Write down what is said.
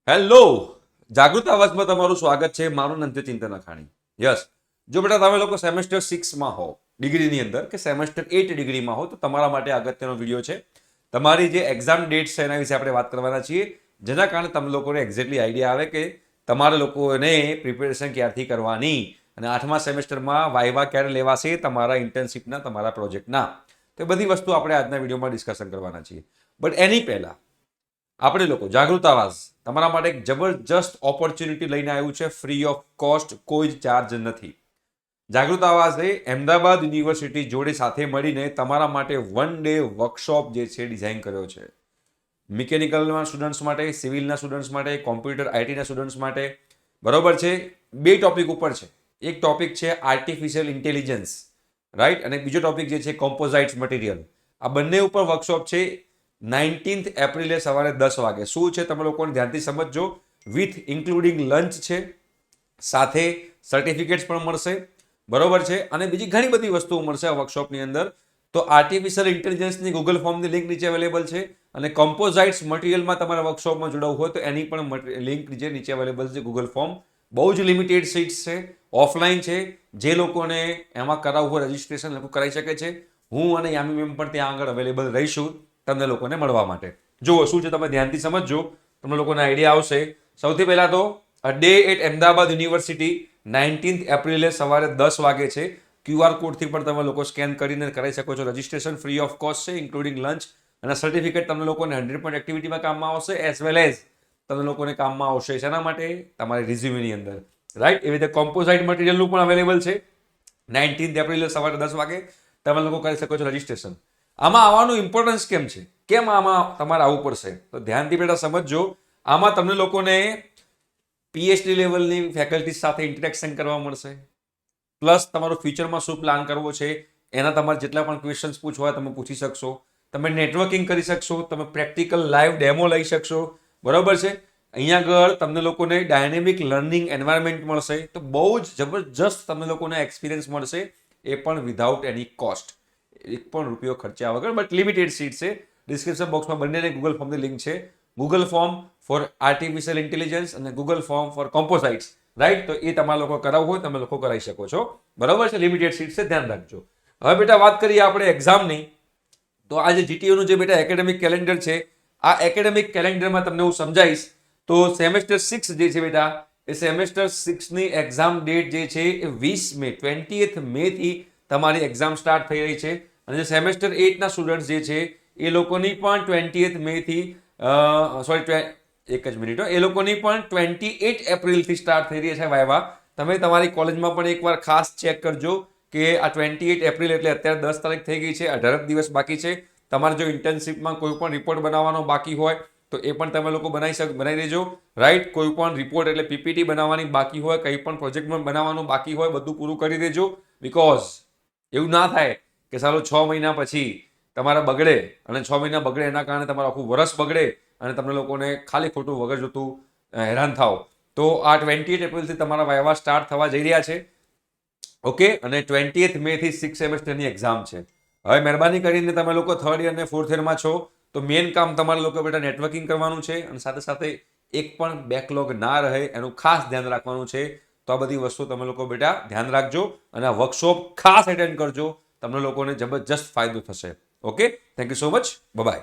Hello, જાગૃત અવાજમાં તમારું સ્વાગત છે. મારું નામ છે ચિંતન અખાણી. યસ, જો બેટા તમે લોકો સેમેસ્ટર 6માં હો ડિગ્રીની અંદર કે સેમેસ્ટર 8 ડિગ્રીમાં હો તો તમારા માટે અગત્યનો વિડીયો છે. તમારી જે એક્ઝામ ડેટ છે એના વિશે આપણે વાત કરવાના છીએ, જેના કારણે તમે લોકોને એક્ઝેક્ટલી આઈડિયા આવે કે તમારા લોકોને પ્રિપેરેશન ક્યારથી કરવાની અને 8મા સેમેસ્ટરમાં વાયવા ક્યારે લેવાશે, તમારા ઇન્ટર્નશિપના, તમારા પ્રોજેક્ટના. તો એ બધી વસ્તુ આપણે આજના વિડીયોમાં ડિસ્કશન કરવાના છીએ. બટ એની પહેલાં આપણે લોકો જાગૃત આવાજ તમારા માટે એક જબરજસ્ત ઓપોર્ચ્યુનિટી લઈને આવ્યું છે. ફ્રી ઓફ કોસ્ટ, કોઈ જ ચાર્જ નથી. જાગૃત આવાજે અમદાવાદ યુનિવર્સિટી જોડે સાથે મળીને તમારા માટે 1 ડે વર્કશોપ જે છે ડિઝાઇન કર્યો છે. મિકેનિકલના સ્ટુડન્ટ્સ માટે, સિવિલના સ્ટુડન્ટ્સ માટે, કોમ્પ્યુટર આઈટીના સ્ટુડન્ટ્સ માટે. બરોબર છે. 2 ટોપિક ઉપર છે. એક ટોપિક છે આર્ટિફિશિયલ ઇન્ટેલિજન્સ, રાઈટ, અને બીજો ટોપિક જે છે કોમ્પોઝાઇટ્સ મટીરિયલ. આ બંને ઉપર વર્કશોપ છે. 19th એપ્રિલે સવારે 10 વાગે. શું છે તમે લોકોને ધ્યાનથી સમજજો. વિથ ઇન્ક્લુડિંગ લંચ છે, સાથે સર્ટિફિકેટ્સ પણ મળશે. બરોબર છે. અને બીજી ઘણી બધી વસ્તુઓ મળશે આ વર્કશોપની અંદર. તો આર્ટિફિશિયલ ઇન્ટેલિજન્સની ગૂગલ ફોર્મની લિંક નીચે અવેલેબલ છે, અને કોમ્પોઝાઇટ્સ મટીરિયલમાં તમારા વર્કશોપમાં જોડાવવું હોય તો એની પણ લિંક નીચે અવેલેબલ છે. ગૂગલ ફોર્મ બહુ જ લિમિટેડ સીટ્સ છે, ઓફલાઈન છે. જે લોકોને એમાં કરાવવું હોય રજિસ્ટ્રેશન લોકો કરાવી શકે છે. હું અને યામી મેમ પણ ત્યાં આગળ અવેલેબલ રહીશું તમને લોકોને મળવા માટે. જુઓ શું છે, તમે ધ્યાનથી સમજજો, તમને લોકોને આઈડિયા આવશે. સૌથી પહેલાં તો a day at Ahmedabad University 19th એપ્રિલે સવારે 10 વાગે છે. QR કોડથી પણ તમે લોકો સ્કેન કરીને કરાવી શકો છો. રજિસ્ટ્રેશન ફ્રી ઓફ કોસ્ટ છે, ઇન્ક્લુડિંગ લંચ, અને સર્ટિફિકેટ તમને લોકોને 100% એક્ટિવિટીમાં કામમાં આવશે, એઝ વેલ એઝ તમને લોકોને કામમાં આવશે. શેના માટે? તમારી રિઝ્યુમની અંદર, રાઈટ. એવી રીતે કોમ્પોઝાઇટ મટીરિયલનું પણ અવેલેબલ છે. 19th એપ્રિલે સવારે 10 વાગે તમે લોકો કરી શકો છો રજિસ્ટ્રેશન. આમાં આવવાનું ઇમ્પોર્ટન્સ કેમ છે, કેમ આમાં તમારે આવવું પડશે, તો ધ્યાનથી બેટા સમજજો. આમાં તમને લોકોને PhD લેવલની ફેકલ્ટી સાથે ઇન્ટરેક્શન કરવા મળશે. પ્લસ તમારું ફ્યુચરમાં શું પ્લાન કરવો છે એના તમારે જેટલા પણ ક્વેશ્ચન્સ પૂછવા તમે પૂછી શકશો. તમે નેટવર્કિંગ કરી શકશો, તમે પ્રેક્ટિકલ લાઈવ ડેમો લઈ શકશો. બરોબર છે. અહીંયા આગળ તમને લોકોને ડાયનેમિક લર્નિંગ એન્વાયરમેન્ટ મળશે. તો બહુ જ જબરજસ્ત તમને લોકોને એક્સપિરિયન્સ મળશે, એ પણ વિધાઉટ એની કોસ્ટ, એક પણ રૂપિયો ખર્ચ્યા વગર. બટ લિમિટેડ સીટ છે. ડિસ્ક્રિપ્શન બોક્સમાં બંનેને ગૂગલ ફોર્મની લિંક છે. Google form four artificial intelligence અને ગૂગલ ફોર્મ ફોર કોમ્પોઝાઇટ્સ, રાઈટ. તો એ તમારા લોકો કરાવવું હોય તમે લોકો કરાવી શકો છો. બરાબર છે. લિમિટેડ સીટ છે, ધ્યાન રાખજો. હવે બેટા વાત કરીએ આપણે એક્ઝામની. તો આ જે જીટીયુનું જે બેટા એકેડેમિક કેલેન્ડર છે, આ એકેડેમિક કેલેન્ડરમાં તમને હું સમજાવીશ. તો સેમેસ્ટર 6 જે છે બેટા, એ સેમેસ્ટર 6ની એક્ઝામ ડેટ જે છે એ 20 મે 20th મેથી તમારી એક્ઝામ સ્ટાર્ટ થઈ રહી છે. અને જે સેમેસ્ટર 8ના સ્ટુડન્ટ્સ જે છે એ લોકોની પણ 20th મેથી એક જ મિનિટ, એ લોકોની પણ 28 એપ્રિલથી સ્ટાર્ટ થઈ રહી છે વાયવા. તમે તમારી કોલેજમાં પણ એકવાર ખાસ ચેક કરજો કે આ 28 એપ્રિલ એટલે અત્યારે 10 તારીખ થઈ ગઈ છે, 18 દિવસ બાકી છે. તમારે જો ઇન્ટર્નશિપમાં કોઈ પણ રિપોર્ટ બનાવવાનો બાકી હોય તો એ પણ તમે લોકો બનાવી દેજો, રાઈટ. કોઈ પણ રિપોર્ટ એટલે PPT બનાવવાની બાકી હોય, કંઈ પણ પ્રોજેક્ટમાં બનાવવાનું બાકી હોય, બધું પૂરું કરી દેજો. બિકોઝ એવું ના થાય કે સાલો 6 મહિના પછી તમારા બગડે, અને 6 મહિના બગડે એના કારણે તમારું આખું વર્ષ બગડે અને તમને લોકોને ખાલી ખોટું વગર જોતું હેરાન થાવ. તો આ 28 એપ્રિલથી તમારા વાયવા સ્ટાર્ટ થવા જઈ રહ્યા છે. ઓકે. અને 20th મેથી 6 સેમેસ્ટરની એક્ઝામ છે. હવે મહેરબાની કરીને તમે લોકો 3rd યર અને 4th યરમાં છો તો મેઇન કામ તમારા લોકો બેટા નેટવર્કિંગ કરવાનું છે, અને સાથે સાથે એક પણ બેકલોગ ના રહે એનું ખાસ ધ્યાન રાખવાનું છે. તો આ બધી વસ્તુ તમે લોકો બેટા ધ્યાન રાખજો, અને આ વર્કશોપ ખાસ એટેન્ડ કરજો. તમને લોકોને જબરજસ્ત ફાયદો થશે. Okay. Thank you so much. By.